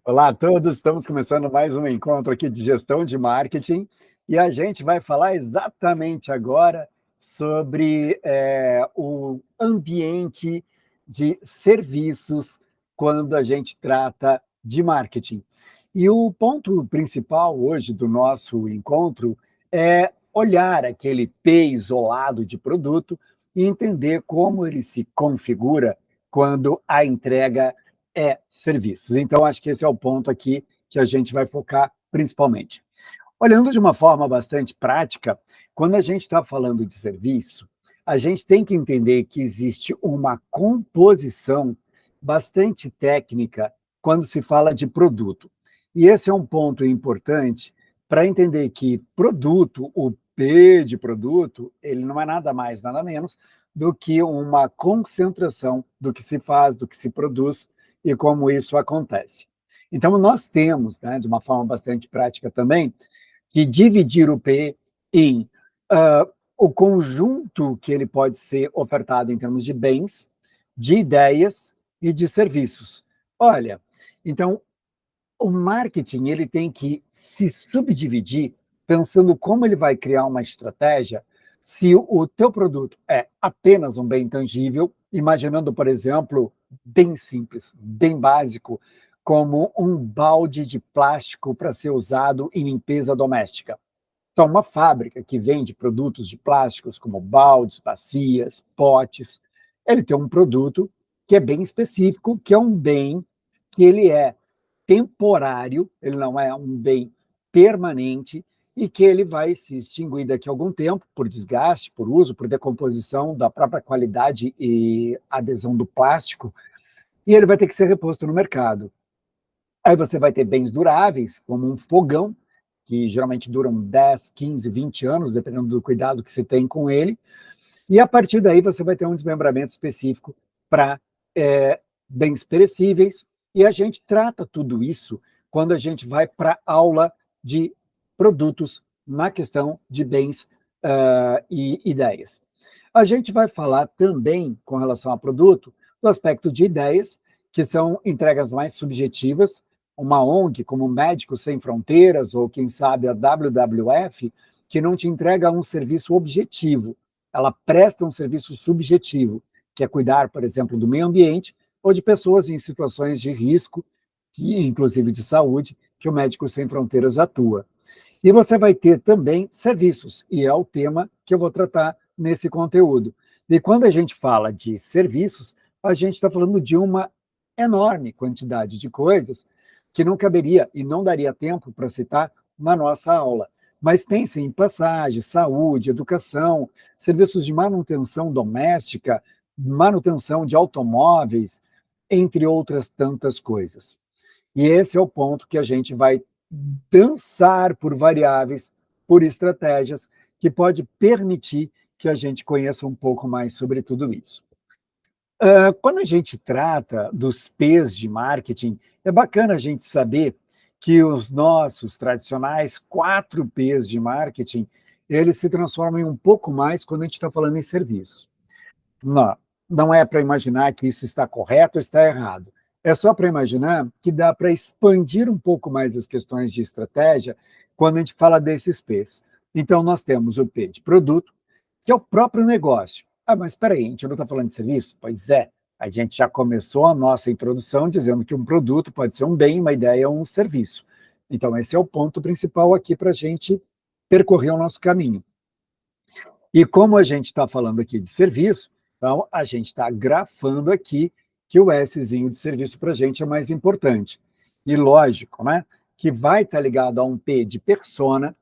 Olá a todos, estamos começando mais um encontro aqui de gestão de marketing e a gente vai falar exatamente agora sobre o ambiente de serviços quando a gente trata de marketing. E o ponto principal hoje do nosso encontro é olhar aquele P isolado de produto e entender como ele se configura quando a entrega serviços. Então, acho que esse é o ponto aqui que a gente vai focar principalmente. Olhando de uma forma bastante prática, quando a gente está falando de serviço, a gente tem que entender que existe uma composição bastante técnica quando se fala de produto. E esse é um ponto importante para entender que produto, o P de produto, ele não é nada mais, nada menos do que uma concentração do que se faz, do que se produz e como isso acontece. Então, nós temos, né, de uma forma bastante prática também, que dividir o P em o conjunto que ele pode ser ofertado em termos de bens, de ideias e de serviços. Olha, então, o marketing ele tem que se subdividir pensando como ele vai criar uma estratégia se o teu produto é apenas um bem tangível, imaginando, por exemplo, bem simples, bem básico, como um balde de plástico para ser usado em limpeza doméstica. Então, uma fábrica que vende produtos de plásticos como baldes, bacias, potes, ele tem um produto que é bem específico, que é um bem que ele é temporário, ele não é um bem permanente e que ele vai se extinguir daqui a algum tempo por desgaste, por uso, por decomposição da própria qualidade e adesão do plástico, e ele vai ter que ser reposto no mercado. Aí você vai ter bens duráveis, como um fogão, que geralmente duram 10, 15, 20 anos, dependendo do cuidado que você tem com ele, e a partir daí você vai ter um desmembramento específico para bens perecíveis, e a gente trata tudo isso quando a gente vai para a aula de produtos na questão de bens e ideias. A gente vai falar também, com relação a produto, do aspecto de ideias, que são entregas mais subjetivas. Uma ONG, como Médicos Sem Fronteiras, ou quem sabe a WWF, que não te entrega um serviço objetivo, ela presta um serviço subjetivo, que é cuidar, por exemplo, do meio ambiente ou de pessoas em situações de risco, que, inclusive de saúde, que o Médicos Sem Fronteiras atua. E você vai ter também serviços, e é o tema que eu vou tratar nesse conteúdo. E quando a gente fala de serviços, a gente está falando de uma enorme quantidade de coisas que não caberia e não daria tempo para citar na nossa aula. Mas pensem em passagem, saúde, educação, serviços de manutenção doméstica, manutenção de automóveis, entre outras tantas coisas. E esse é o ponto que a gente vai dançar por variáveis, por estratégias, que pode permitir que a gente conheça um pouco mais sobre tudo isso. Quando a gente trata dos P's de marketing, é bacana a gente saber que os nossos tradicionais 4 P's de marketing, eles se transformam em um pouco mais quando a gente está falando em serviço. Não, não é para imaginar que isso está correto ou está errado. É só para imaginar que dá para expandir um pouco mais as questões de estratégia quando a gente fala desses P's. Então, nós temos o P de produto, que é o próprio negócio. Ah, mas espera aí, a gente não está falando de serviço? Pois é, a gente já começou a nossa introdução dizendo que um produto pode ser um bem, uma ideia ou um serviço. Então, esse é o ponto principal aqui para a gente percorrer o nosso caminho. E como a gente está falando aqui de serviço, então a gente está grafando aqui que o Szinho de serviço para a gente é mais importante. E lógico, né, que vai estar ligado a um P de persona,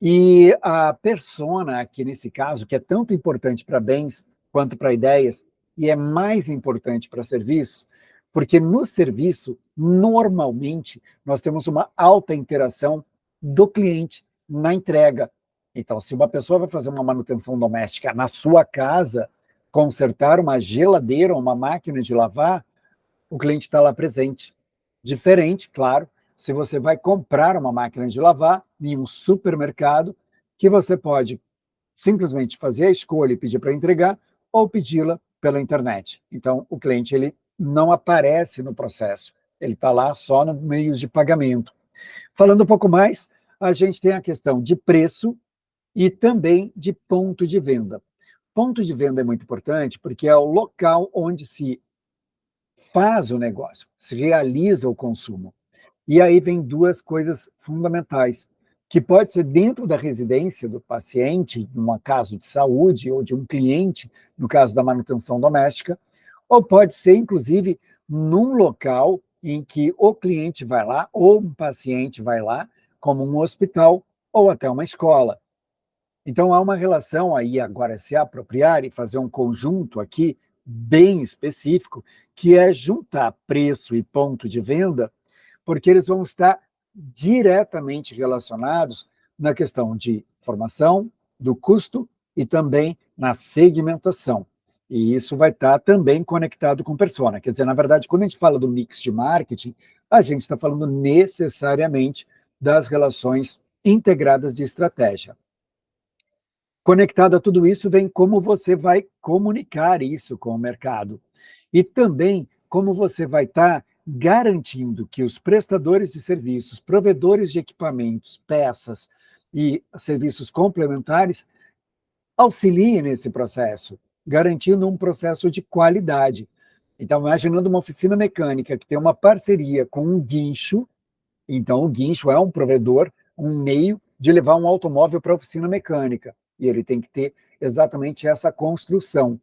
e a persona, aqui nesse caso, que é tanto importante para bens quanto para ideias, e é mais importante para serviços, porque no serviço, normalmente, nós temos uma alta interação do cliente na entrega. Então, se uma pessoa vai fazer uma manutenção doméstica na sua casa, consertar uma geladeira, uma máquina de lavar, o cliente está lá presente. Diferente, claro, se você vai comprar uma máquina de lavar em um supermercado, que você pode simplesmente fazer a escolha e pedir para entregar, ou pedi-la pela internet. Então, o cliente ele não aparece no processo, ele está lá só no meios de pagamento. Falando um pouco mais, a gente tem a questão de preço e também de ponto de venda. Ponto de venda é muito importante porque é o local onde se faz o negócio, se realiza o consumo. E aí vem duas coisas fundamentais, que pode ser dentro da residência do paciente, num caso de saúde, ou de um cliente, no caso da manutenção doméstica, ou pode ser, inclusive, num local em que o cliente vai lá, ou um paciente vai lá, como um hospital ou até uma escola. Então, há uma relação aí, agora, se apropriar e fazer um conjunto aqui bem específico, que é juntar preço e ponto de venda, porque eles vão estar diretamente relacionados na questão de formação, do custo e também na segmentação. E isso vai estar também conectado com persona. Quer dizer, na verdade, quando a gente fala do mix de marketing, a gente está falando necessariamente das relações integradas de estratégia. Conectado a tudo isso vem como você vai comunicar isso com o mercado. E também como você vai estar garantindo que os prestadores de serviços, provedores de equipamentos, peças e serviços complementares auxiliem nesse processo, garantindo um processo de qualidade. Então, imaginando uma oficina mecânica que tem uma parceria com um guincho, então o guincho é um provedor, um meio de levar um automóvel para a oficina mecânica. E ele tem que ter exatamente essa construção.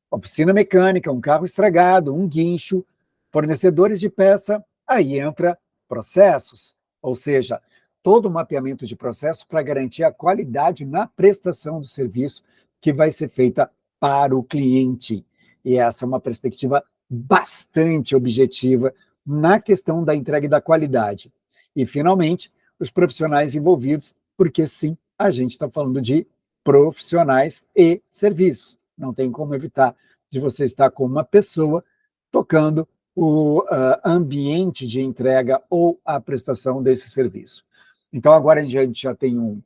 Oficina mecânica, um carro estragado, um guincho, fornecedores de peça, aí entra processos, ou seja, todo o mapeamento de processo para garantir a qualidade na prestação do serviço que vai ser feita para o cliente. E essa é uma perspectiva bastante objetiva na questão da entrega e da qualidade. E, finalmente, os profissionais envolvidos, porque sim, a gente está falando de profissionais e serviços. Não tem como evitar de você estar com uma pessoa tocando o ambiente de entrega ou a prestação desse serviço. Então, agora a gente já tem um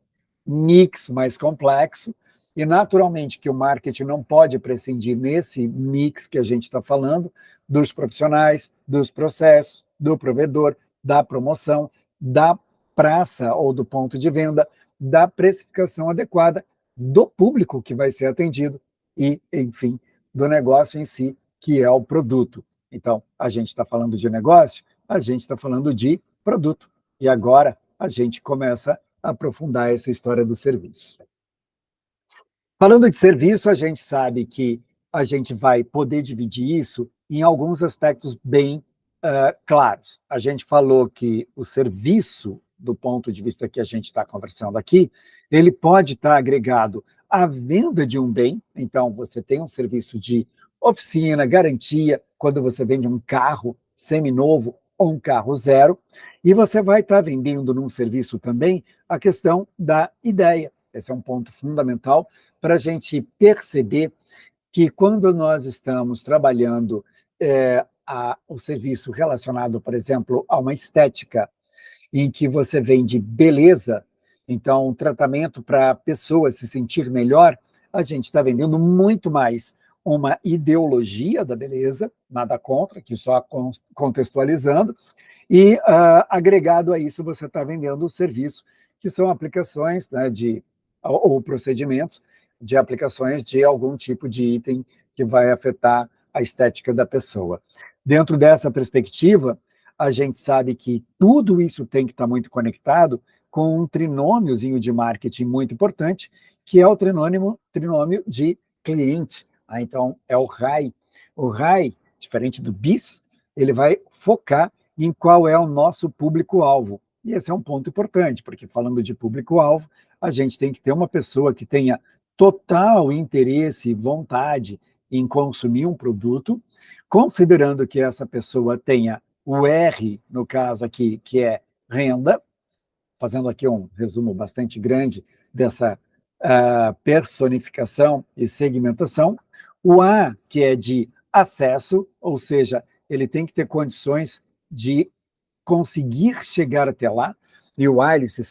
mix mais complexo e, naturalmente, que o marketing não pode prescindir nesse mix que a gente está falando dos profissionais, dos processos, do provedor, da promoção, da praça ou do ponto de venda, da precificação adequada, do público que vai ser atendido e, enfim, do negócio em si, que é o produto. Então, a gente está falando de negócio, a gente está falando de produto. E agora a gente começa a aprofundar essa história do serviço. Falando de serviço, a gente sabe que a gente vai poder dividir isso em alguns aspectos bem claros. A gente falou que o serviço, do ponto de vista que a gente está conversando aqui, ele pode estar agregado à venda de um bem. Então, você tem um serviço de oficina, garantia, quando você vende um carro seminovo ou um carro zero, e você vai estar vendendo num serviço também a questão da ideia. Esse é um ponto fundamental para a gente perceber que quando nós estamos trabalhando o serviço relacionado, por exemplo, a uma estética em que você vende beleza, então um tratamento para a pessoa se sentir melhor, a gente está vendendo muito mais uma ideologia da beleza, nada contra, que só contextualizando, e agregado a isso você está vendendo o serviço, que são aplicações, né, ou procedimentos de aplicações de algum tipo de item que vai afetar a estética da pessoa. Dentro dessa perspectiva, a gente sabe que tudo isso tem que estar muito conectado com um trinômiozinho de marketing muito importante, que é o trinômio de cliente. Então, é o RAI. O RAI, diferente do BIS, ele vai focar em qual é o nosso público-alvo. E esse é um ponto importante, porque falando de público-alvo, a gente tem que ter uma pessoa que tenha total interesse e vontade em consumir um produto, considerando que essa pessoa tenha o R, no caso aqui, que é renda, fazendo aqui um resumo bastante grande dessa personificação e segmentação, o A, que é de acesso, ou seja, ele tem que ter condições de conseguir chegar até lá, e o A ele se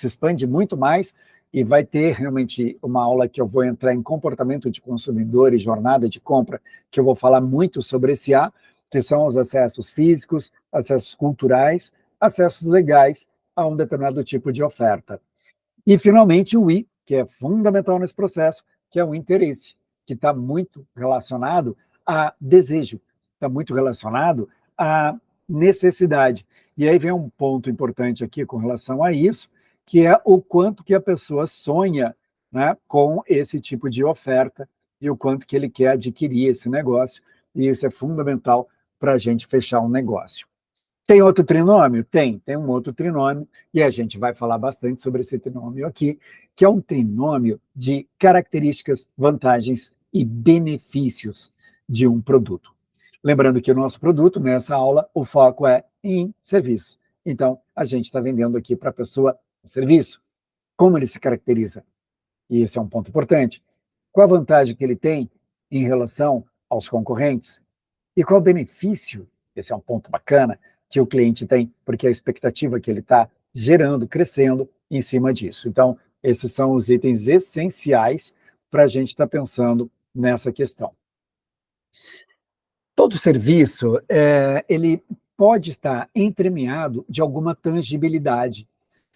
expande muito mais, e vai ter realmente uma aula que eu vou entrar em comportamento de consumidor e jornada de compra, que eu vou falar muito sobre esse A, que são os acessos físicos, acessos culturais, acessos legais a um determinado tipo de oferta. E, finalmente, o I, que é fundamental nesse processo, que é o interesse, que está muito relacionado a desejo, está muito relacionado à necessidade. E aí vem um ponto importante aqui com relação a isso, que é o quanto que a pessoa sonha, né, com esse tipo de oferta e o quanto que ele quer adquirir esse negócio, e isso é fundamental para a gente fechar um negócio. Tem outro trinômio? Tem um outro trinômio, e a gente vai falar bastante sobre esse trinômio aqui, que é um trinômio de características, vantagens e benefícios de um produto. Lembrando que o nosso produto, nessa aula, o foco é em serviço. Então, a gente está vendendo aqui para a pessoa o serviço. Como ele se caracteriza? E esse é um ponto importante. Qual a vantagem que ele tem em relação aos concorrentes? E qual o benefício, esse é um ponto bacana, que o cliente tem, porque a expectativa que ele está gerando, crescendo em cima disso. Então, esses são os itens essenciais para a gente estar pensando nessa questão. Todo serviço, ele pode estar entremeado de alguma tangibilidade.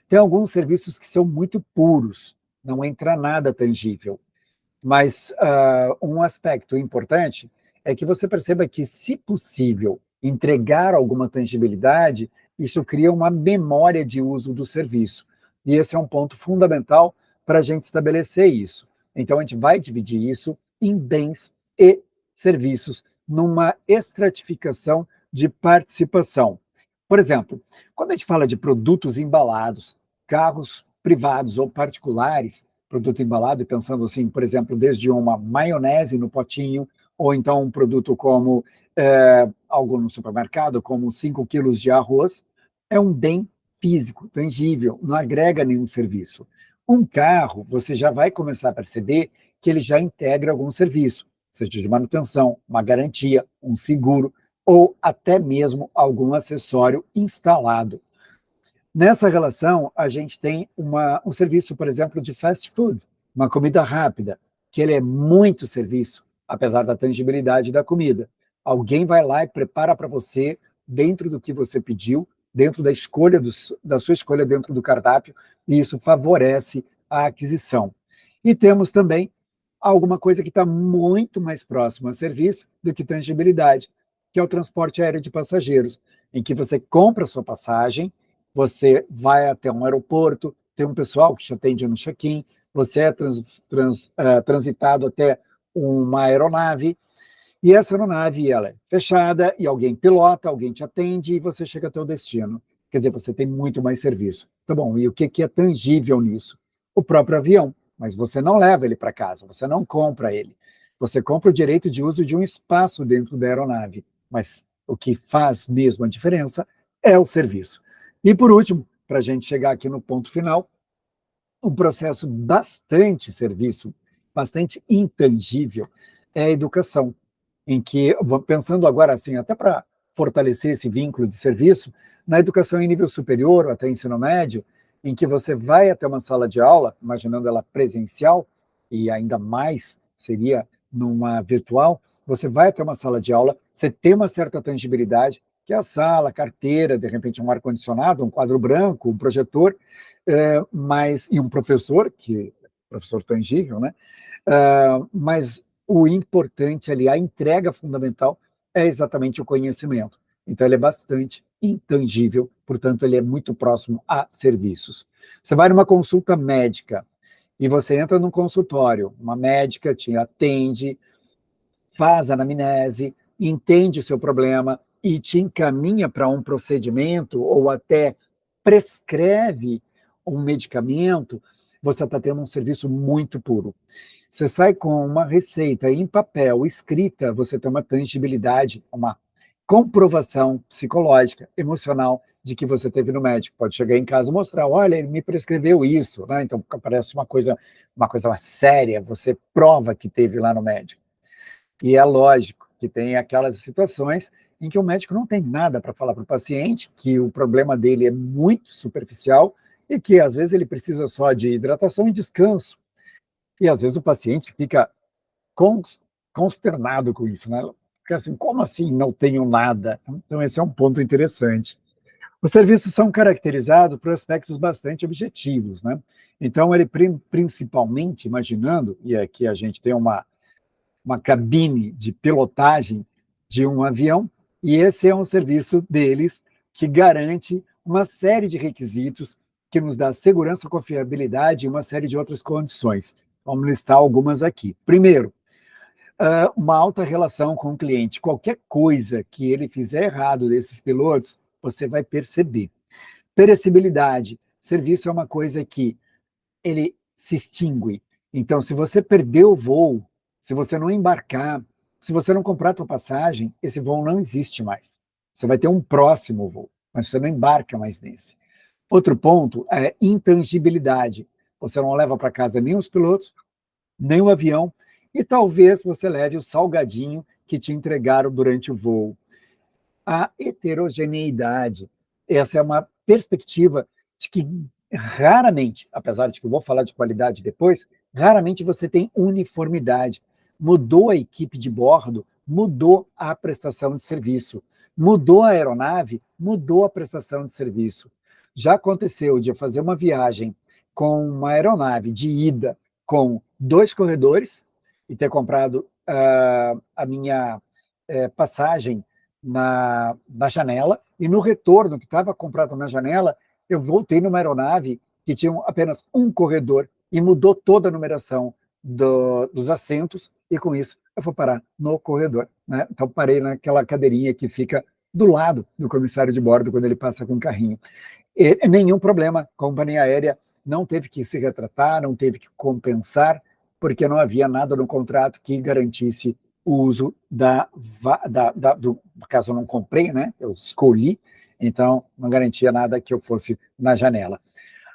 Tem alguns serviços que são muito puros, não entra nada tangível. Mas um aspecto importante é que você perceba que, se possível, entregar alguma tangibilidade, isso cria uma memória de uso do serviço. E esse é um ponto fundamental para a gente estabelecer isso. Então, a gente vai dividir isso em bens e serviços, numa estratificação de participação. Por exemplo, quando a gente fala de produtos embalados, carros privados ou particulares, produto embalado, e pensando assim, por exemplo, desde uma maionese no potinho, ou então um produto como algo no supermercado, como 5 quilos de arroz, é um bem físico, tangível, não agrega nenhum serviço. Um carro, você já vai começar a perceber que ele já integra algum serviço, seja de manutenção, uma garantia, um seguro, ou até mesmo algum acessório instalado. Nessa relação, a gente tem um serviço, por exemplo, de fast food, uma comida rápida, que ele é muito serviço, apesar da tangibilidade da comida. Alguém vai lá e prepara para você, dentro do que você pediu, dentro da escolha da sua escolha dentro do cardápio, e isso favorece a aquisição. E temos também alguma coisa que está muito mais próximo a serviço do que tangibilidade, que é o transporte aéreo de passageiros, em que você compra a sua passagem, você vai até um aeroporto, tem um pessoal que te atende no check-in, você é transitado até uma aeronave, e essa aeronave ela é fechada, e alguém pilota, alguém te atende, e você chega até o destino. Quer dizer, você tem muito mais serviço. Tá bom, e o que é tangível nisso? O próprio avião, mas você não leva ele para casa, você não compra ele. Você compra o direito de uso de um espaço dentro da aeronave, mas o que faz mesmo a diferença é o serviço. E, por último, para a gente chegar aqui no ponto final, um processo bastante serviço, bastante intangível, é a educação, em que, pensando agora assim, até para fortalecer esse vínculo de serviço, na educação em nível superior, ou até ensino médio, em que você vai até uma sala de aula, imaginando ela presencial, e ainda mais seria numa virtual, você vai até uma sala de aula, você tem uma certa tangibilidade, que é a sala, a carteira, de repente um ar-condicionado, um quadro branco, um projetor, e um professor, que professor tangível, né? Mas o importante ali, a entrega fundamental, é exatamente o conhecimento. Então, ele é bastante intangível, portanto, ele é muito próximo a serviços. Você vai numa consulta médica e você entra num consultório, uma médica te atende, faz a anamnese, entende o seu problema e te encaminha para um procedimento ou até prescreve um medicamento, você está tendo um serviço muito puro. Você sai com uma receita em papel, escrita, você tem uma tangibilidade, uma comprovação psicológica, emocional, de que você teve no médico. Pode chegar em casa e mostrar, olha, ele me prescreveu isso, né? Então parece uma coisa séria, você prova que teve lá no médico. E é lógico que tem aquelas situações em que o médico não tem nada para falar para o paciente, que o problema dele é muito superficial e que, às vezes, ele precisa só de hidratação e descanso. E, às vezes, o paciente fica consternado com isso, né? fica assim, como assim não tenho nada? Então, esse é um ponto interessante. Os serviços são caracterizados por aspectos bastante objetivos, né? Então, ele principalmente, imaginando, e aqui a gente tem uma cabine de pilotagem de um avião, e esse é um serviço deles que garante uma série de requisitos que nos dá segurança, confiabilidade e uma série de outras condições. Vamos listar algumas aqui. Primeiro, uma alta relação com o cliente. Qualquer coisa que ele fizer errado desses pilotos, você vai perceber. Perecibilidade. Serviço é uma coisa que ele se extingue. Então, se você perder o voo, se você não embarcar, se você não comprar a tua passagem, esse voo não existe mais. Você vai ter um próximo voo, mas você não embarca mais nesse. Outro ponto é intangibilidade. Você não leva para casa nem os pilotos, nem o avião, e talvez você leve o salgadinho que te entregaram durante o voo. A heterogeneidade. Essa é uma perspectiva de que raramente, apesar de que eu vou falar de qualidade depois, raramente você tem uniformidade. Mudou a equipe de bordo, mudou a prestação de serviço. Mudou a aeronave, mudou a prestação de serviço. Já aconteceu de eu fazer uma viagem com uma aeronave de ida com 2 corredores e ter comprado a minha passagem na janela, e no retorno, que estava comprado na janela, eu voltei numa aeronave que tinha apenas um corredor e mudou toda a numeração dos assentos, e com isso eu vou parar no corredor, né? Então parei naquela cadeirinha que fica do lado do comissário de bordo quando ele passa com o carrinho. E nenhum problema, a companhia aérea não teve que se retratar, não teve que compensar, porque não havia nada no contrato que garantisse o uso no caso eu não comprei, né? Eu escolhi, então não garantia nada que eu fosse na janela.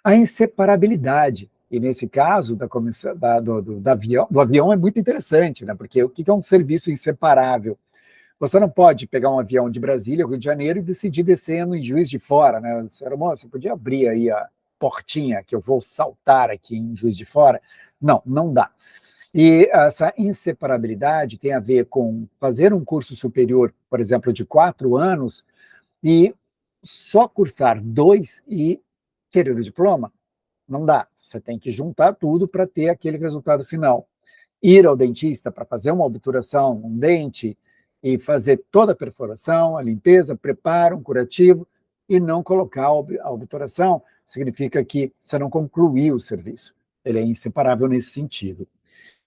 A inseparabilidade, e nesse caso do avião é muito interessante, né? Porque o que é um serviço inseparável? Você não pode pegar um avião de Brasília, Rio de Janeiro, e decidir descer em Juiz de Fora, né? Senhora, você podia abrir aí a portinha que eu vou saltar aqui em Juiz de Fora? Não, não dá. E essa inseparabilidade tem a ver com fazer um curso superior, por exemplo, de 4 anos, e só cursar 2 e querer o diploma? Não dá. Você tem que juntar tudo para ter aquele resultado final. Ir ao dentista para fazer uma obturação, um dente, e fazer toda a perfuração, a limpeza, preparo, um curativo, e não colocar a obturação, significa que você não concluiu o serviço. Ele é inseparável nesse sentido.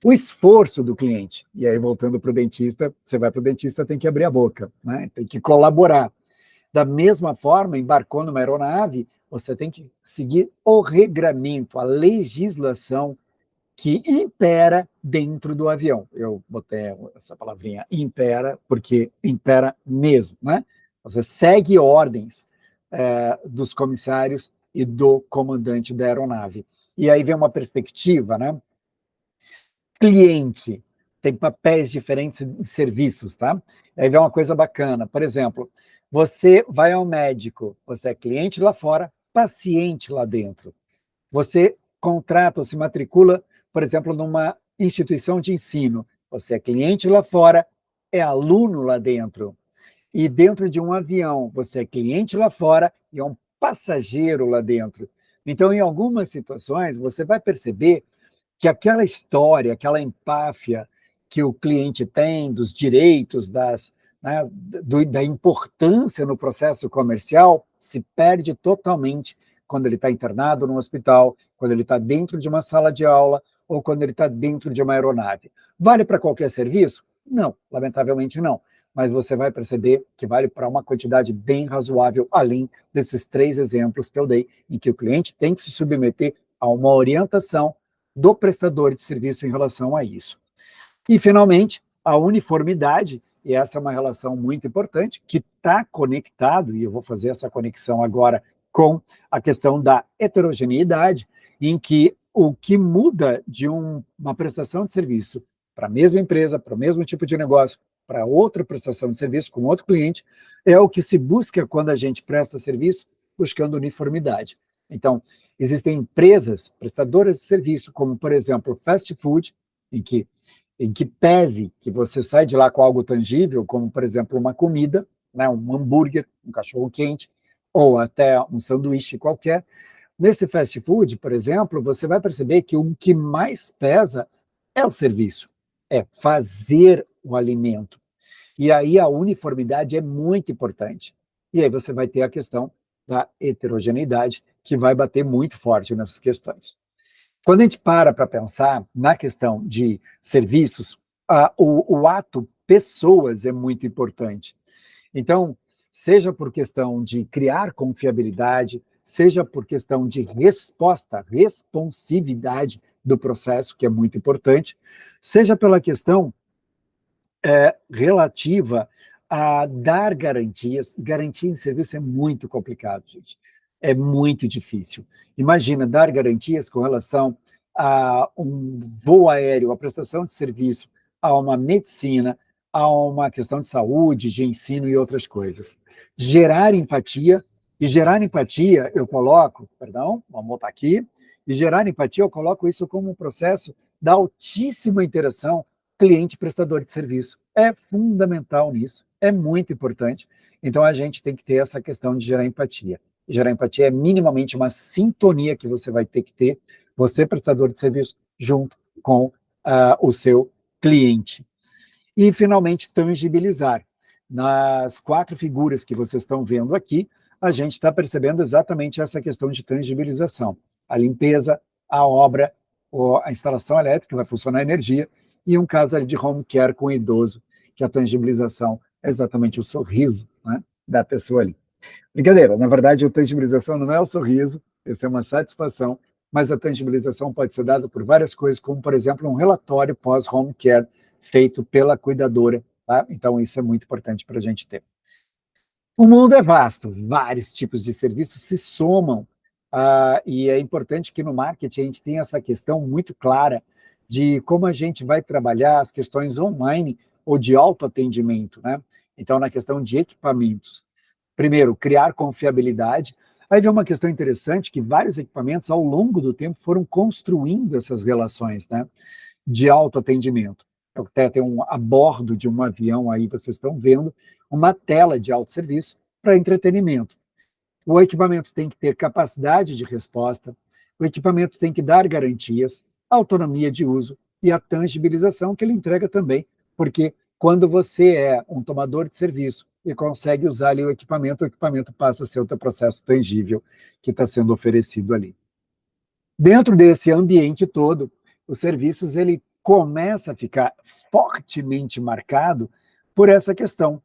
O esforço do cliente, e aí voltando para o dentista, você vai para o dentista, tem que abrir a boca, né? Tem que colaborar. Da mesma forma, embarcou numa aeronave, você tem que seguir o regramento, a legislação que impera dentro do avião. Eu botei essa palavrinha impera, porque impera mesmo, né? Você segue ordens dos comissários e do comandante da aeronave. E aí vem uma perspectiva, né? Cliente tem papéis diferentes em serviços, tá? Aí vem uma coisa bacana. Por exemplo, você vai ao médico, você é cliente lá fora, paciente lá dentro. Você contrata ou se matricula, por exemplo, numa instituição de ensino. Você é cliente lá fora, é aluno lá dentro. E dentro de um avião, você é cliente lá fora e é um passageiro lá dentro. Então, em algumas situações, você vai perceber que aquela história, aquela empáfia que o cliente tem dos direitos, né, da importância no processo comercial, se perde totalmente quando ele está internado no hospital, quando ele está dentro de uma sala de aula ou quando ele está dentro de uma aeronave. Vale para qualquer serviço? Não, lamentavelmente não. Mas você vai perceber que vale para uma quantidade bem razoável, além desses 3 exemplos que eu dei, em que o cliente tem que se submeter a uma orientação do prestador de serviço em relação a isso. E, finalmente, a uniformidade, e essa é uma relação muito importante, que está conectado, e eu vou fazer essa conexão agora com a questão da heterogeneidade, em que o que muda de uma prestação de serviço para a mesma empresa, para o mesmo tipo de negócio, para outra prestação de serviço com outro cliente, é o que se busca quando a gente presta serviço, buscando uniformidade. Então, existem empresas prestadoras de serviço, como, por exemplo, fast food, em que em que pese que você sai de lá com algo tangível, como, por exemplo, uma comida, né, um hambúrguer, um cachorro-quente, ou até um sanduíche qualquer. Nesse fast food, por exemplo, você vai perceber que o que mais pesa é o serviço, é fazer o alimento. E aí a uniformidade é muito importante. E aí você vai ter a questão da heterogeneidade, que vai bater muito forte nessas questões. Quando a gente para pensar na questão de serviços, o ato pessoas é muito importante. Então, seja por questão de criar confiabilidade, seja por questão de resposta, responsividade do processo, que é muito importante, seja pela questão relativa a dar garantias. Garantia em serviço é muito complicado, gente. É muito difícil. Imagina dar garantias com relação a um voo aéreo, a prestação de serviço, a uma medicina, a uma questão de saúde, de ensino e outras coisas. Gerar empatia, e gerar empatia eu coloco, perdão, vamos voltar aqui, e gerar empatia eu coloco isso como um processo da altíssima interação cliente-prestador de serviço. É fundamental nisso, é muito importante. Então, a gente tem que ter essa questão de gerar empatia. Gerar empatia é minimamente uma sintonia que você vai ter que ter, você, prestador de serviço, junto com o seu cliente. E, finalmente, tangibilizar. Nas 4 figuras que vocês estão vendo aqui, a gente está percebendo exatamente essa questão de tangibilização. A limpeza, a obra, a instalação elétrica, vai funcionar a energia, e um caso ali de home care com o idoso, que a tangibilização é exatamente o sorriso, né, da pessoa ali. Brincadeira, na verdade, a tangibilização não é o sorriso, essa é uma satisfação, mas a tangibilização pode ser dada por várias coisas, como, por exemplo, um relatório pós-home care feito pela cuidadora, tá? Então, isso é muito importante para a gente ter. O mundo é vasto, vários tipos de serviços se somam, e é importante que no marketing a gente tenha essa questão muito clara de como a gente vai trabalhar as questões online ou de autoatendimento, né? Então, na questão de equipamentos. Primeiro, criar confiabilidade. Aí vem uma questão interessante, que vários equipamentos, ao longo do tempo, foram construindo essas relações, né, de autoatendimento. Eu até tenho a bordo de um avião, aí vocês estão vendo, uma tela de autosserviço para entretenimento. O equipamento tem que ter capacidade de resposta, o equipamento tem que dar garantias, autonomia de uso e a tangibilização que ele entrega também, porque quando você é um tomador de serviço e consegue usar ali o equipamento passa a ser o teu processo tangível que está sendo oferecido ali. Dentro desse ambiente todo, os serviços ele começa a ficar fortemente marcado por essa questão,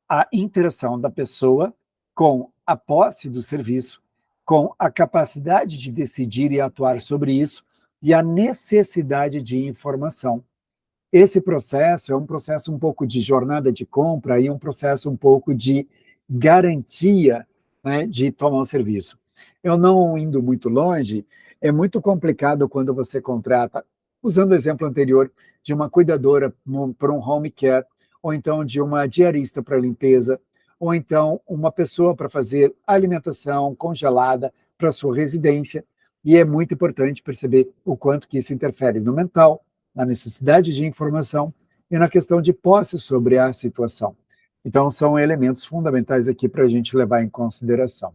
a interação da pessoa com a posse do serviço, com a capacidade de decidir e atuar sobre isso e a necessidade de informação. Esse processo é um processo um pouco de jornada de compra e um processo um pouco de garantia, né, de tomar um serviço. Eu não indo muito longe, é muito complicado quando você contrata, usando o exemplo anterior, de uma cuidadora para um home care, ou então de uma diarista para limpeza, ou então uma pessoa para fazer alimentação congelada para sua residência, e é muito importante perceber o quanto que isso interfere no mental, na necessidade de informação e na questão de posse sobre a situação. Então, são elementos fundamentais aqui para a gente levar em consideração.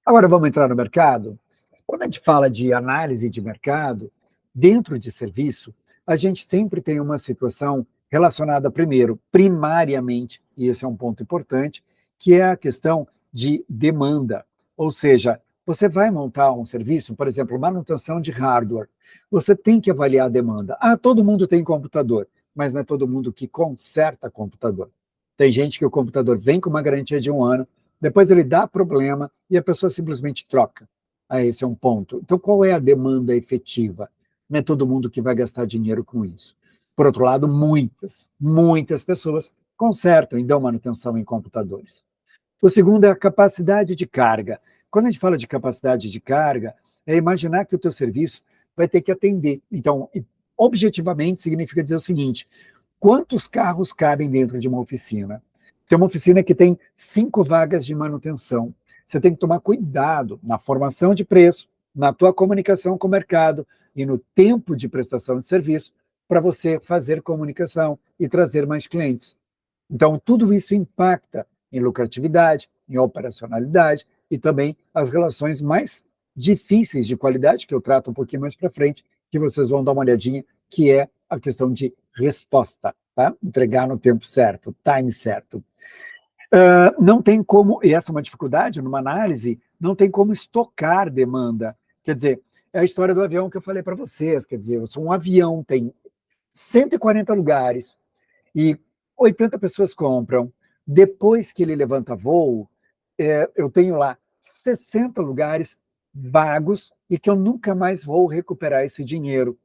Agora, vamos entrar no mercado? Quando a gente fala de análise de mercado, dentro de serviço, a gente sempre tem uma situação relacionada, primeiro, primariamente, e esse é um ponto importante, que é a questão de demanda. Ou seja, você vai montar um serviço, por exemplo, manutenção de hardware, você tem que avaliar a demanda. Todo mundo tem computador, mas não é todo mundo que conserta computador. Tem gente que o computador vem com uma garantia de 1 ano, depois ele dá problema e a pessoa simplesmente troca. Esse é um ponto. Então, qual é a demanda efetiva? Não é todo mundo que vai gastar dinheiro com isso. Por outro lado, muitas pessoas consertam e dão manutenção em computadores. O segundo é a capacidade de carga. Quando a gente fala de capacidade de carga, é imaginar que o teu serviço vai ter que atender. Então, objetivamente, significa dizer o seguinte: quantos carros cabem dentro de uma oficina? Tem uma oficina que tem 5 vagas de manutenção. Você tem que tomar cuidado na formação de preço, na tua comunicação com o mercado e no tempo de prestação de serviço, para você fazer comunicação e trazer mais clientes. Então, tudo isso impacta em lucratividade, em operacionalidade e também as relações mais difíceis de qualidade, que eu trato um pouquinho mais para frente, que vocês vão dar uma olhadinha, que é a questão de resposta, tá? Entregar no tempo certo, time certo. Não tem como, e essa é uma dificuldade numa análise, não tem como estocar demanda. Quer dizer, é a história do avião que eu falei para vocês, quer dizer, um avião tem 140 lugares e 80 pessoas compram. Depois que ele levanta voo, eu tenho lá 60 lugares vagos e que eu nunca mais vou recuperar esse dinheiro,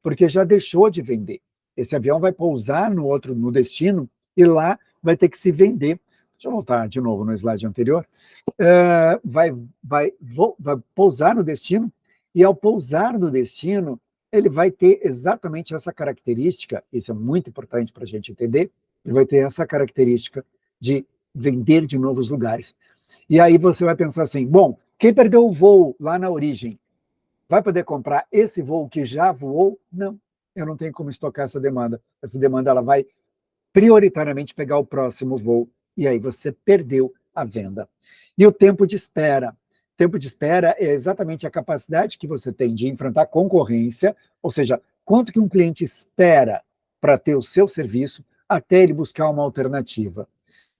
porque já deixou de vender. Esse avião vai pousar no destino e lá vai ter que se vender. Deixa eu voltar de novo no slide anterior. Vai pousar no destino, e ao pousar no destino, ele vai ter exatamente essa característica, isso é muito importante para a gente entender, ele vai ter essa característica de vender de novos lugares. E aí você vai pensar assim, bom, quem perdeu o voo lá na origem, vai poder comprar esse voo que já voou? Não, eu não tenho como estocar essa demanda. Essa demanda ela vai prioritariamente pegar o próximo voo, e aí você perdeu a venda. E o tempo de espera. O tempo de espera é exatamente a capacidade que você tem de enfrentar concorrência, ou seja, quanto que um cliente espera para ter o seu serviço até ele buscar uma alternativa.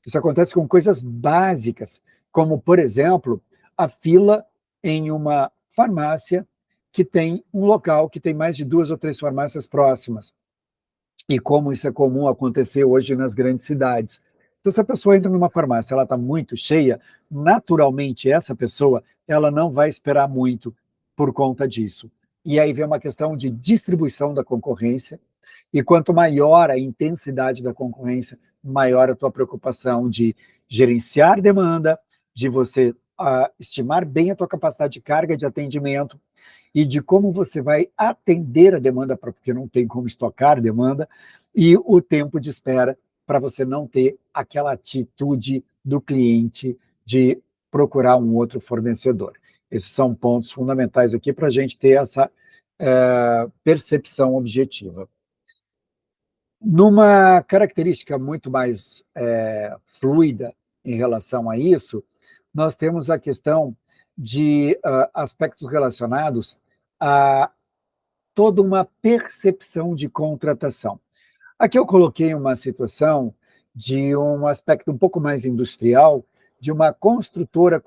Isso acontece com coisas básicas, como, por exemplo, a fila em uma farmácia que tem um local que tem mais de 2 ou 3 farmácias próximas. E como isso é comum acontecer hoje nas grandes cidades. Então, se a pessoa entra numa farmácia, ela está muito cheia, naturalmente essa pessoa ela não vai esperar muito por conta disso. E aí vem uma questão de distribuição da concorrência, e quanto maior a intensidade da concorrência, maior a tua preocupação de gerenciar demanda, de você estimar bem a tua capacidade de carga de atendimento, e de como você vai atender a demanda, porque não tem como estocar demanda, e o tempo de espera para você não ter aquela atitude do cliente de procurar um outro fornecedor. Esses são pontos fundamentais aqui para a gente ter essa percepção objetiva. Numa característica muito mais fluida em relação a isso, nós temos a questão de aspectos relacionados a toda uma percepção de contratação. Aqui eu coloquei uma situação de um aspecto um pouco mais industrial, de uma construtora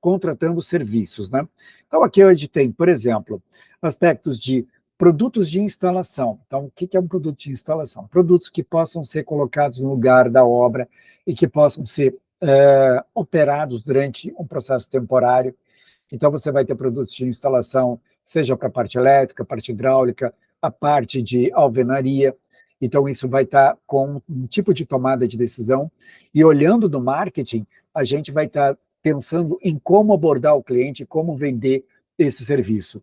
contratando serviços, né? Então, aqui a gente tem, por exemplo, aspectos de produtos de instalação. Então, o que é um produto de instalação? Produtos que possam ser colocados no lugar da obra e que possam ser operados durante um processo temporário. Então, você vai ter produtos de instalação, seja para a parte elétrica, a parte hidráulica, a parte de alvenaria. Então, isso vai estar com um tipo de tomada de decisão. E olhando do marketing, a gente vai estar pensando em como abordar o cliente, como vender esse serviço.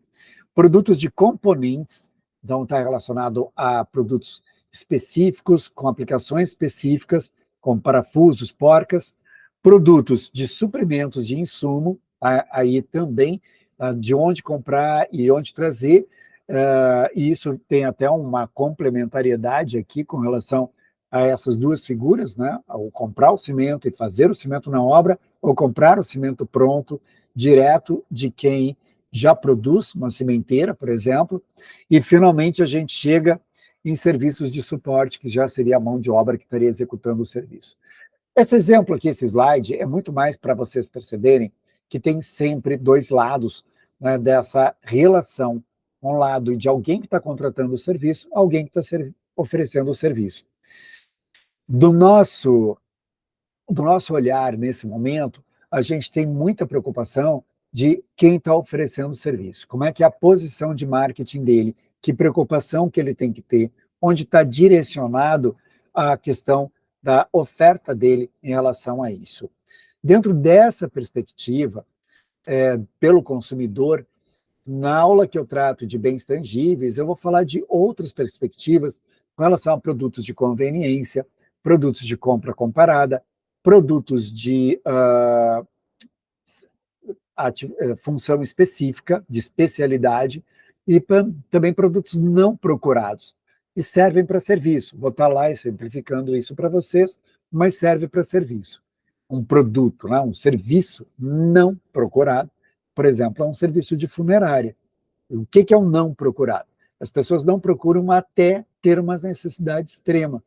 Produtos de componentes, então está relacionado a produtos específicos, com aplicações específicas, como parafusos, porcas. Produtos de suprimentos de insumo, aí também de onde comprar e onde trazer, e isso tem até uma complementariedade aqui com relação a essas duas figuras, né? Ao comprar o cimento e fazer o cimento na obra, ou comprar o cimento pronto, direto de quem já produz, uma cimenteira, por exemplo, e finalmente a gente chega em serviços de suporte, que já seria a mão de obra que estaria executando o serviço. Esse exemplo aqui, esse slide, é muito mais para vocês perceberem que tem sempre dois lados, né, dessa relação. Um lado de alguém que está contratando o serviço, alguém que está oferecendo o serviço. Do nosso olhar nesse momento, a gente tem muita preocupação de quem está oferecendo o serviço. Como é que é a posição de marketing dele, que preocupação que ele tem que ter, onde está direcionado a questão da oferta dele em relação a isso. Dentro dessa perspectiva, pelo consumidor, na aula que eu trato de bens tangíveis, eu vou falar de outras perspectivas com relação a produtos de conveniência, produtos de compra comparada, produtos de função específica, de especialidade, e também produtos não procurados. e servem para serviço. Vou estar lá exemplificando isso para vocês, mas serve para serviço. Um produto, né, um serviço não procurado, por exemplo, é um serviço de funerária. O que é um não procurado? As pessoas não procuram até ter uma necessidade extrema.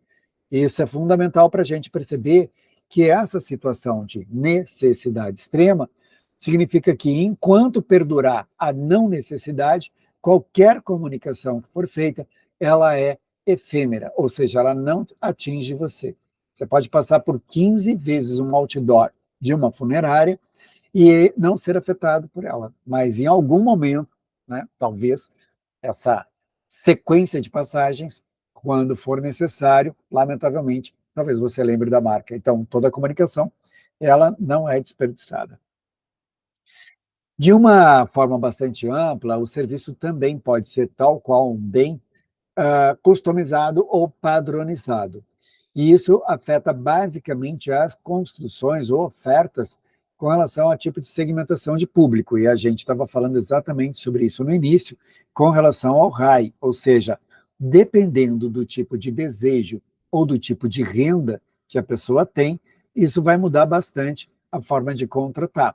Isso é fundamental para a gente perceber que essa situação de necessidade extrema significa que, enquanto perdurar a não necessidade, qualquer comunicação que for feita, ela é efêmera, ou seja, ela não atinge você. Você pode passar por 15 vezes um outdoor de uma funerária e não ser afetado por ela, mas em algum momento, né, talvez, essa sequência de passagens, quando for necessário, lamentavelmente, talvez você lembre da marca. Então, toda a comunicação, ela não é desperdiçada. De uma forma bastante ampla, o serviço também pode ser tal qual um bem customizado ou padronizado. E isso afeta basicamente as construções ou ofertas com relação ao tipo de segmentação de público. E a gente estava falando exatamente sobre isso no início, com relação ao RAI, ou seja, dependendo do tipo de desejo ou do tipo de renda que a pessoa tem, isso vai mudar bastante a forma de contratar.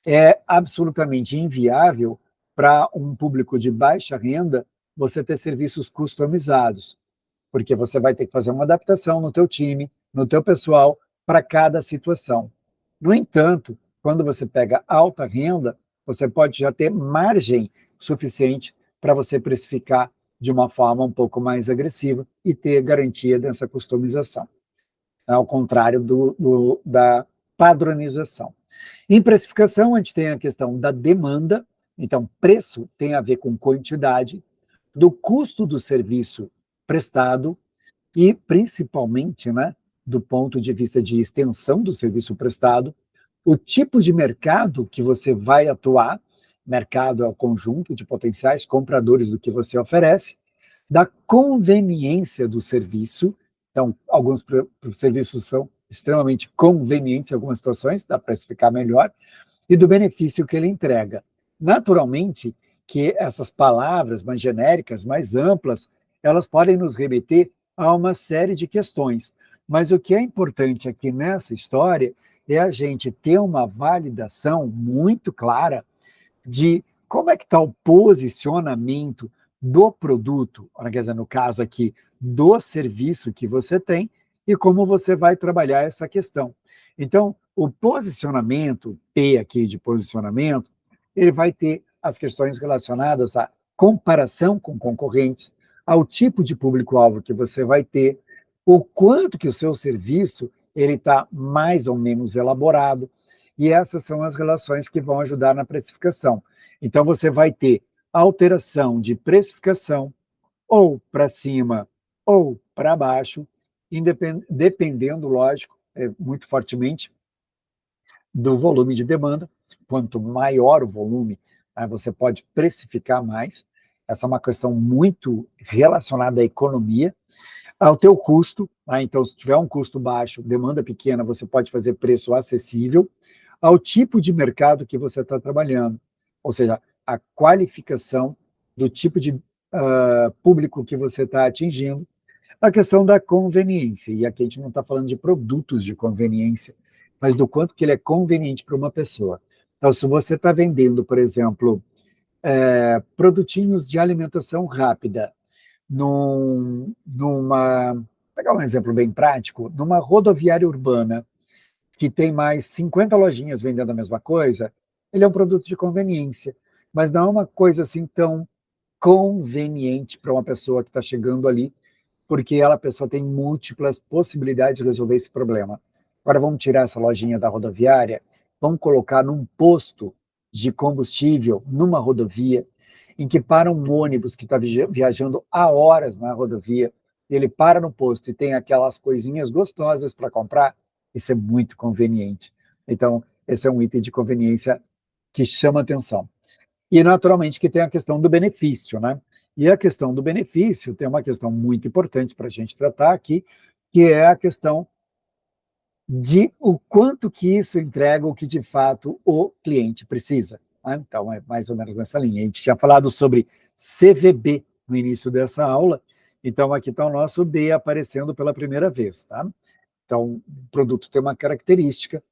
É absolutamente inviável para um público de baixa renda você ter serviços customizados, porque você vai ter que fazer uma adaptação no teu time, no teu pessoal, para cada situação. No entanto, quando você pega alta renda, você pode já ter margem suficiente para você precificar de uma forma um pouco mais agressiva e ter garantia dessa customização, ao contrário da padronização. Em precificação, a gente tem a questão da demanda, então preço tem a ver com quantidade, do custo do serviço prestado e, principalmente, né, do ponto de vista de extensão do serviço prestado, o tipo de mercado que você vai atuar, mercado é o conjunto de potenciais compradores do que você oferece, da conveniência do serviço, então, alguns serviços são extremamente convenientes em algumas situações, dá para explicar melhor, e do benefício que ele entrega. Naturalmente que essas palavras mais genéricas, mais amplas, elas podem nos remeter a uma série de questões, mas o que é importante aqui nessa história é a gente ter uma validação muito clara de como é que está o posicionamento do produto, quer dizer, no caso aqui, do serviço que você tem, e como você vai trabalhar essa questão. Então, o posicionamento, P aqui de posicionamento, ele vai ter as questões relacionadas à comparação com concorrentes, ao tipo de público-alvo que você vai ter, o quanto que o seu serviço ele está mais ou menos elaborado, e essas são as relações que vão ajudar na precificação. Então, você vai ter alteração de precificação ou para cima ou para baixo, dependendo, lógico, muito fortemente do volume de demanda. Quanto maior o volume, você pode precificar mais. Essa é uma questão muito relacionada à economia, ao teu custo. Então, se tiver um custo baixo, demanda pequena, você pode fazer preço acessível, ao tipo de mercado que você está trabalhando, ou seja, a qualificação do tipo de público que você está atingindo, a questão da conveniência, e aqui a gente não está falando de produtos de conveniência, mas do quanto que ele é conveniente para uma pessoa. Então, se você está vendendo, por exemplo, produtinhos de alimentação rápida, vou pegar um exemplo bem prático, numa rodoviária urbana, que tem mais 50 lojinhas vendendo a mesma coisa, ele é um produto de conveniência, mas não é uma coisa assim tão conveniente para uma pessoa que está chegando ali, porque a pessoa tem múltiplas possibilidades de resolver esse problema. Agora vamos tirar essa lojinha da rodoviária, vamos colocar num posto de combustível, numa rodovia, em que para um ônibus que está viajando há horas na rodovia, ele para no posto e tem aquelas coisinhas gostosas para comprar, isso é muito conveniente. Então, esse é um item de conveniência que chama atenção. E, naturalmente, que tem a questão do benefício, né? E a questão do benefício tem uma questão muito importante para a gente tratar aqui, que é a questão de o quanto que isso entrega o que, de fato, o cliente precisa. Né? Então, é mais ou menos nessa linha. A gente tinha falado sobre CVB no início dessa aula, Então, aqui está o nosso B aparecendo pela primeira vez, tá? Então, o produto tem uma característica,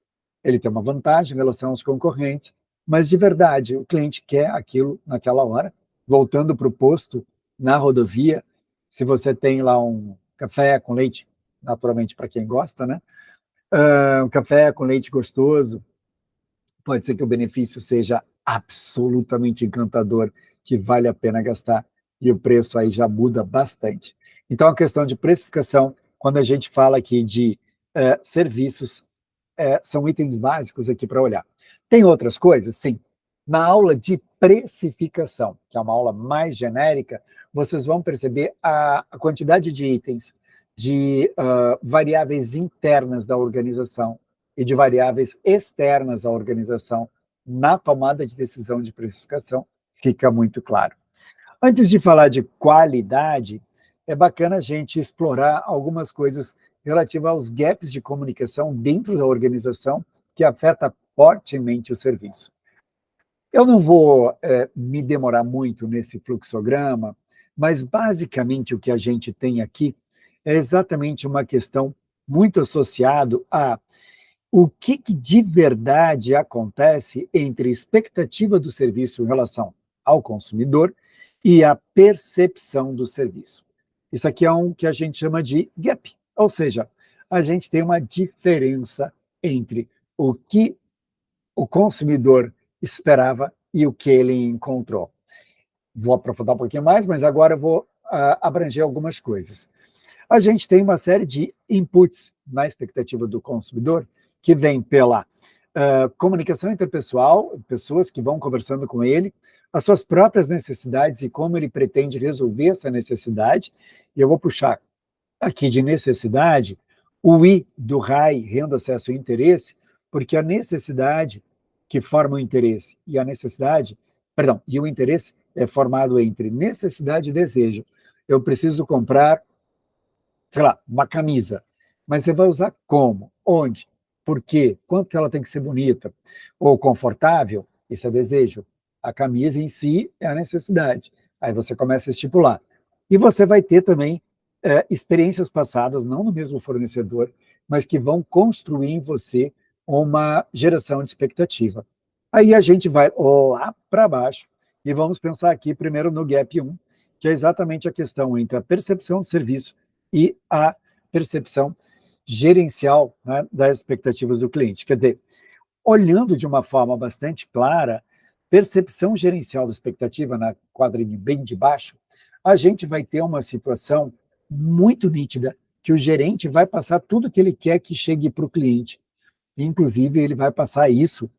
ele tem uma vantagem em relação aos concorrentes, mas de verdade, o cliente quer aquilo naquela hora. Voltando para o posto, na rodovia, se você tem lá um café com leite, naturalmente para quem gosta, né? Um café com leite gostoso, pode ser que o benefício seja absolutamente encantador, que vale a pena gastar, e o preço aí já muda bastante. Então, a questão de precificação, quando a gente fala aqui de serviços, são itens básicos aqui para olhar. Tem outras coisas? Sim. Na aula de precificação, que é uma aula mais genérica, vocês vão perceber a quantidade de itens, de variáveis internas da organização e de variáveis externas à organização na tomada de decisão de precificação, fica muito claro. Antes de falar de qualidade, é bacana a gente explorar algumas coisas relativas aos gaps de comunicação dentro da organização que afeta fortemente o serviço. Eu não vou me demorar muito nesse fluxograma, mas basicamente o que a gente tem aqui é exatamente uma questão muito associada a o que de verdade acontece entre a expectativa do serviço em relação ao consumidor e a percepção do serviço. Isso aqui é um que a gente chama de gap, ou seja, a gente tem uma diferença entre o que o consumidor esperava e o que ele encontrou. Vou aprofundar um pouquinho mais, mas agora eu vou abranger algumas coisas. A gente tem uma série de inputs na expectativa do consumidor, que vem pela comunicação interpessoal, pessoas que vão conversando com ele, as suas próprias necessidades e como ele pretende resolver essa necessidade. E eu vou puxar aqui de necessidade o I do RAI, renda, acesso e interesse, porque a necessidade que forma o interesse e a necessidade, perdão, e o interesse é formado entre necessidade e desejo. Eu preciso comprar, sei lá, uma camisa, mas você vai usar como? Onde? Por quê? Quanto que ela tem que ser bonita? Ou confortável? Esse é desejo. A camisa em si é a necessidade. Aí você começa a estipular. E você vai ter também experiências passadas, não no mesmo fornecedor, mas que vão construir em você uma geração de expectativa. Aí a gente vai lá para baixo e vamos pensar aqui primeiro no gap 1, que é exatamente a questão entre a percepção de serviço e a percepção gerencial, né, das expectativas do cliente. Quer dizer, olhando de uma forma bastante clara, percepção gerencial da expectativa, na quadrinho bem de baixo, a gente vai ter uma situação muito nítida que o gerente vai passar tudo que ele quer que chegue para o cliente. Inclusive, ele vai passar isso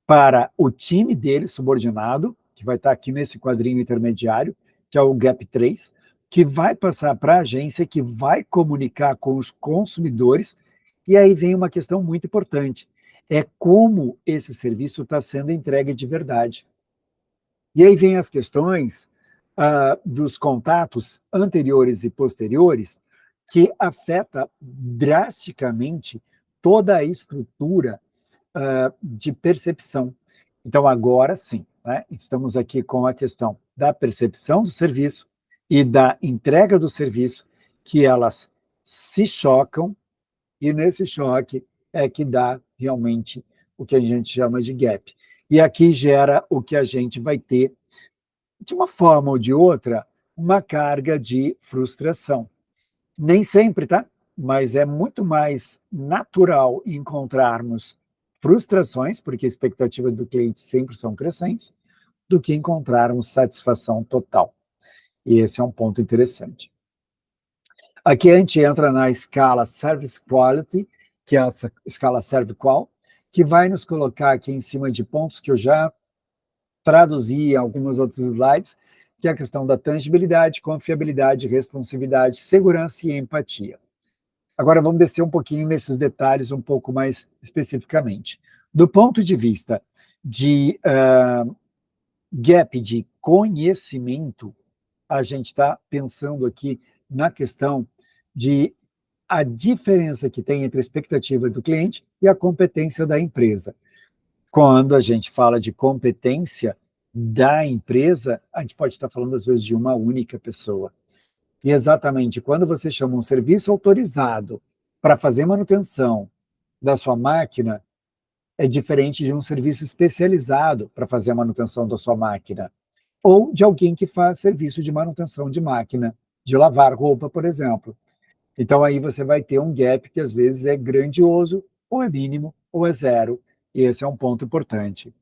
para o time dele subordinado, que vai estar aqui nesse quadrinho intermediário, que é o Gap 3, que vai passar para a agência, que vai comunicar com os consumidores, e aí vem uma questão muito importante, é como esse serviço está sendo entregue de verdade. E aí vem as questões dos contatos anteriores e posteriores, que afeta drasticamente toda a estrutura de percepção. Então, agora sim, né, estamos aqui com a questão da percepção do serviço e da entrega do serviço, que elas se chocam, e nesse choque é que dá realmente o que a gente chama de gap. E aqui gera o que a gente vai ter, de uma forma ou de outra, uma carga de frustração. Nem sempre, tá? Mas é muito mais natural encontrarmos frustrações, porque a expectativa do cliente sempre são crescentes, do que encontrarmos satisfação total. E esse é um ponto interessante. Aqui a gente entra na escala Service Quality, que é essa escala ServQual, que vai nos colocar aqui em cima de pontos que eu já traduzi em alguns outros slides, que é a questão da tangibilidade, confiabilidade, responsividade, segurança e empatia. Agora vamos descer um pouquinho nesses detalhes um pouco mais especificamente. Do ponto de vista de gap de conhecimento, a gente está pensando aqui na questão de a diferença que tem entre a expectativa do cliente e a competência da empresa. Quando a gente fala de competência da empresa, a gente pode estar falando, às vezes, de uma única pessoa. E exatamente quando você chama um serviço autorizado para fazer manutenção da sua máquina, é diferente de um serviço especializado para fazer a manutenção da sua máquina, ou de alguém que faz serviço de manutenção de máquina, de lavar roupa, por exemplo. Então aí você vai ter um gap que às vezes é grandioso, ou é mínimo, ou é zero, e esse é um ponto importante.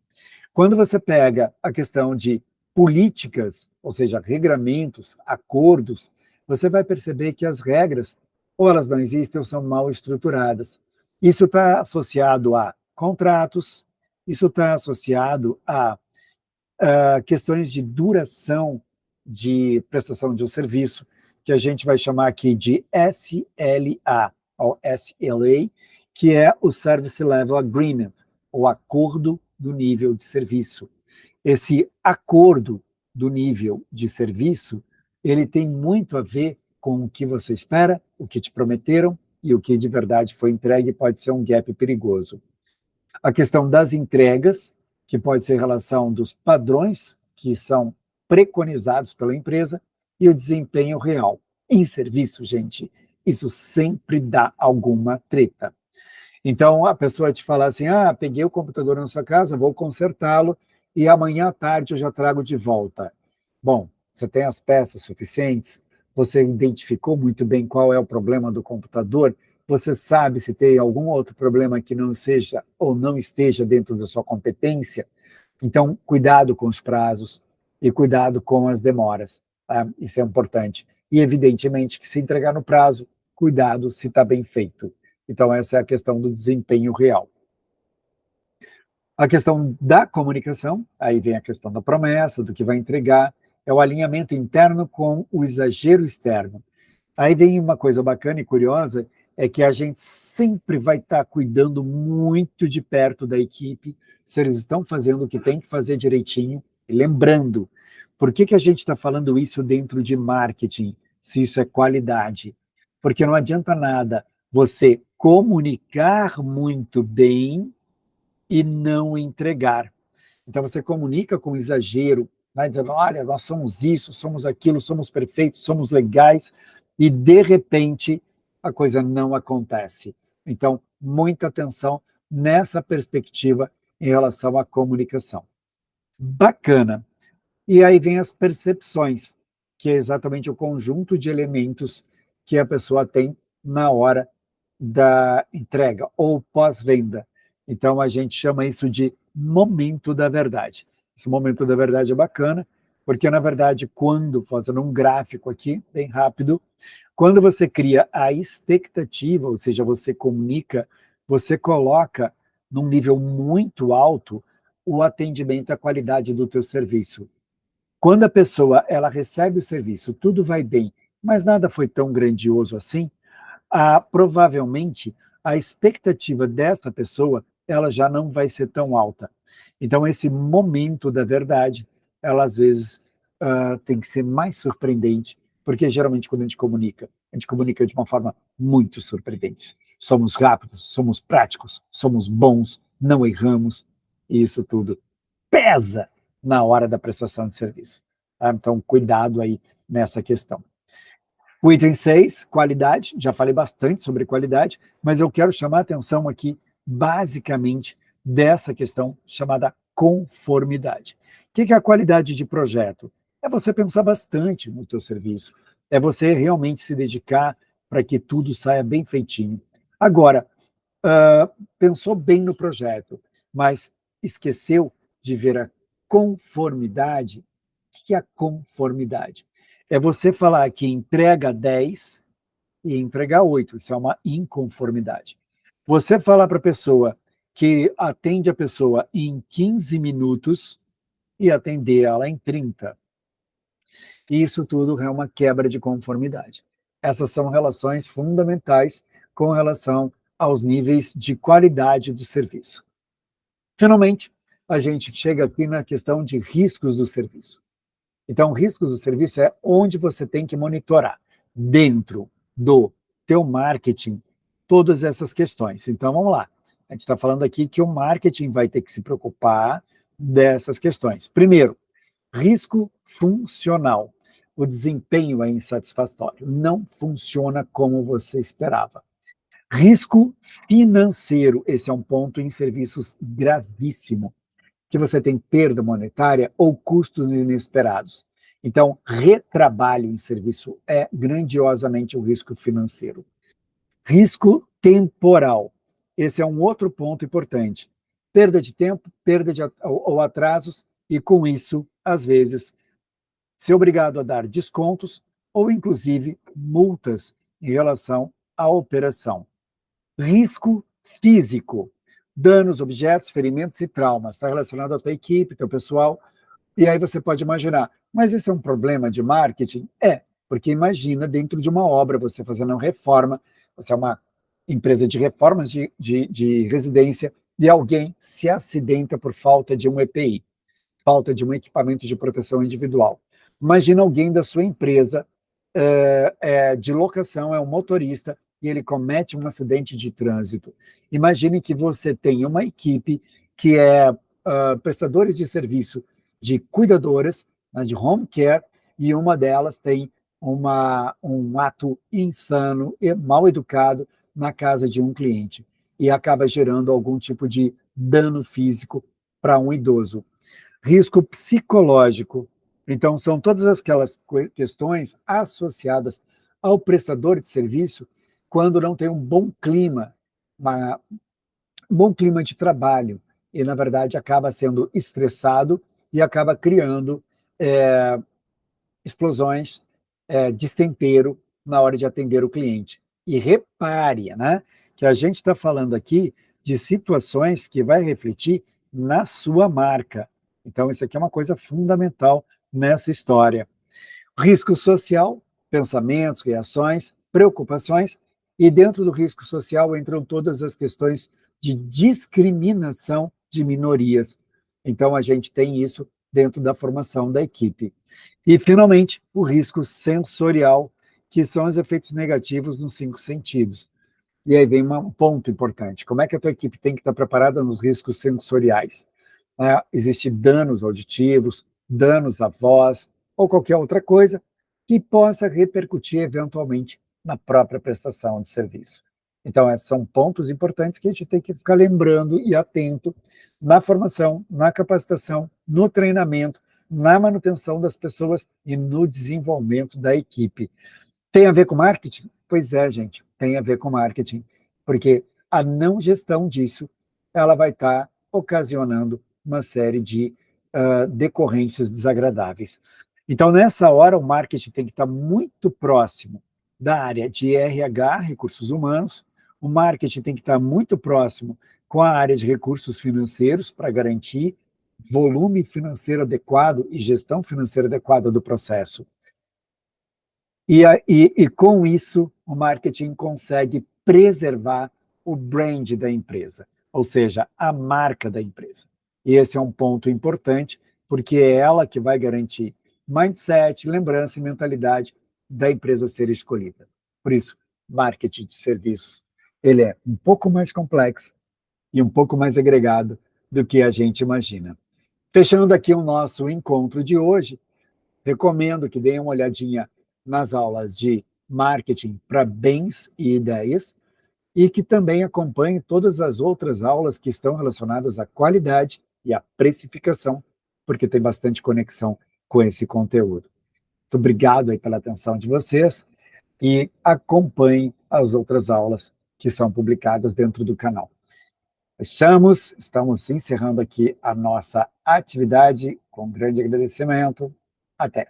Quando você pega a questão de políticas, ou seja, regramentos, acordos, você vai perceber que as regras, ou elas não existem ou são mal estruturadas. Isso está associado a contratos, isso está associado a questões de duração de prestação de um serviço, que a gente vai chamar aqui de SLA, ou SLA, que é o Service Level Agreement, o acordo do nível de serviço. Esse acordo do nível de serviço, ele tem muito a ver com o que você espera, o que te prometeram e o que de verdade foi entregue, pode ser um gap perigoso. A questão das entregas, que pode ser em relação dos padrões que são preconizados pela empresa, e o desempenho real. Em serviço, gente, isso sempre dá alguma treta. Então, a pessoa te fala assim, peguei o computador na sua casa, vou consertá-lo, e amanhã à tarde eu já trago de volta. Bom, você tem as peças suficientes, você identificou muito bem qual é o problema do computador, você sabe se tem algum outro problema que não seja ou não esteja dentro da sua competência. Então, cuidado com os prazos e cuidado com as demoras. Tá? Isso é importante. E, evidentemente, que se entregar no prazo, cuidado se está bem feito. Então, essa é a questão do desempenho real. A questão da comunicação, aí vem a questão da promessa, do que vai entregar, é o alinhamento interno com o exagero externo. Aí vem uma coisa bacana e curiosa, é que a gente sempre vai estar cuidando muito de perto da equipe, se eles estão fazendo o que tem que fazer direitinho. E lembrando, por que a gente está falando isso dentro de marketing, se isso é qualidade? Porque não adianta nada você comunicar muito bem e não entregar. Então você comunica com exagero, né, dizendo, olha, nós somos isso, somos aquilo, somos perfeitos, somos legais, e de repente a coisa não acontece. Então, muita atenção nessa perspectiva em relação à comunicação. Bacana. E aí vem as percepções, que é exatamente o conjunto de elementos que a pessoa tem na hora da entrega ou pós-venda. Então, a gente chama isso de momento da verdade. Esse momento da verdade é bacana, porque, na verdade, quando, fazendo um gráfico aqui, bem rápido, quando você cria a expectativa, ou seja, você comunica, você coloca num nível muito alto o atendimento à qualidade do teu serviço. Quando a pessoa ela recebe o serviço, tudo vai bem, mas nada foi tão grandioso assim, provavelmente a expectativa dessa pessoa ela já não vai ser tão alta. Então, esse momento da verdade, ela às vezes tem que ser mais surpreendente, porque geralmente quando a gente comunica de uma forma muito surpreendente. Somos rápidos, somos práticos, somos bons, não erramos, e isso tudo pesa na hora da prestação de serviço. Tá? Então, cuidado aí nessa questão. O item 6, qualidade, já falei bastante sobre qualidade, mas eu quero chamar a atenção aqui, basicamente, dessa questão chamada conformidade. O que é a qualidade de projeto? É você pensar bastante no teu serviço, é você realmente se dedicar para que tudo saia bem feitinho. Agora, pensou bem no projeto, mas esqueceu de ver a conformidade. O que é a conformidade? É você falar que entrega 10 e entregar 8. Isso é uma inconformidade. Você falar para a pessoa que atende a pessoa em 15 minutos e atender ela em 30. Isso tudo é uma quebra de conformidade. Essas são relações fundamentais com relação aos níveis de qualidade do serviço. Finalmente, a gente chega aqui na questão de riscos do serviço. Então, riscos do serviço é onde você tem que monitorar dentro do teu marketing todas essas questões. Então, vamos lá. A gente está falando aqui que o marketing vai ter que se preocupar dessas questões. Primeiro, risco funcional. o desempenho é insatisfatório, não funciona como você esperava. Risco financeiro, esse é um ponto em serviços gravíssimo, que você tem perda monetária ou custos inesperados. Então, retrabalho em serviço é grandiosamente o risco financeiro. Risco temporal, esse é um outro ponto importante. Perda de tempo, perda de ou atrasos, e com isso, às vezes, ser obrigado a dar descontos ou, inclusive, multas em relação à operação. Risco físico, danos, objetos, ferimentos e traumas. Está relacionado à tua equipe, teu pessoal. E aí você pode imaginar, mas esse é um problema de marketing? É, porque imagina dentro de uma obra, você fazendo uma reforma, você é uma empresa de reformas de residência, e alguém se acidenta por falta de um EPI, falta de um equipamento de proteção individual. Imagina alguém da sua empresa de locação, é um motorista, e ele comete um acidente de trânsito. Imagine que você tem uma equipe que é prestadores de serviço de cuidadoras, né, de home care, e uma delas tem um ato insano e mal educado na casa de um cliente, e acaba gerando algum tipo de dano físico para um idoso. Risco psicológico. Então, são todas aquelas questões associadas ao prestador de serviço quando não tem um bom clima de trabalho, e, na verdade, acaba sendo estressado e acaba criando explosões, destempero na hora de atender o cliente. E repare, né, que a gente está falando aqui de situações que vai refletir na sua marca. Então, isso aqui é uma coisa fundamental nessa história. Risco social, pensamentos, reações, preocupações, e dentro do risco social entram todas as questões de discriminação de minorias. Então, a gente tem isso dentro da formação da equipe. E, finalmente, o risco sensorial, que são os efeitos negativos nos 5 sentidos. E aí vem um ponto importante. Como é que a tua equipe tem que estar preparada nos riscos sensoriais? Existem danos auditivos, danos à voz, ou qualquer outra coisa que possa repercutir eventualmente na própria prestação de serviço. Então, esses são pontos importantes que a gente tem que ficar lembrando e atento na formação, na capacitação, no treinamento, na manutenção das pessoas e no desenvolvimento da equipe. Tem a ver com marketing? Pois é, gente, tem a ver com marketing, porque a não gestão disso, ela vai estar ocasionando uma série de decorrências desagradáveis. Então, nessa hora, o marketing tem que estar muito próximo da área de RH, recursos humanos, o marketing tem que estar muito próximo com a área de recursos financeiros para garantir volume financeiro adequado e gestão financeira adequada do processo. E com isso, o marketing consegue preservar o brand da empresa, ou seja, a marca da empresa. E esse é um ponto importante, porque é ela que vai garantir mindset, lembrança e mentalidade da empresa ser escolhida. Por isso, marketing de serviços, ele é um pouco mais complexo e um pouco mais agregado do que a gente imagina. Fechando aqui o nosso encontro de hoje, recomendo que deem uma olhadinha nas aulas de marketing para bens e ideias, e que também acompanhem todas as outras aulas que estão relacionadas à qualidade e à precificação, porque tem bastante conexão com esse conteúdo. Muito obrigado aí pela atenção de vocês, e acompanhem as outras aulas que são publicadas dentro do canal. Estamos encerrando aqui a nossa atividade com grande agradecimento. Até!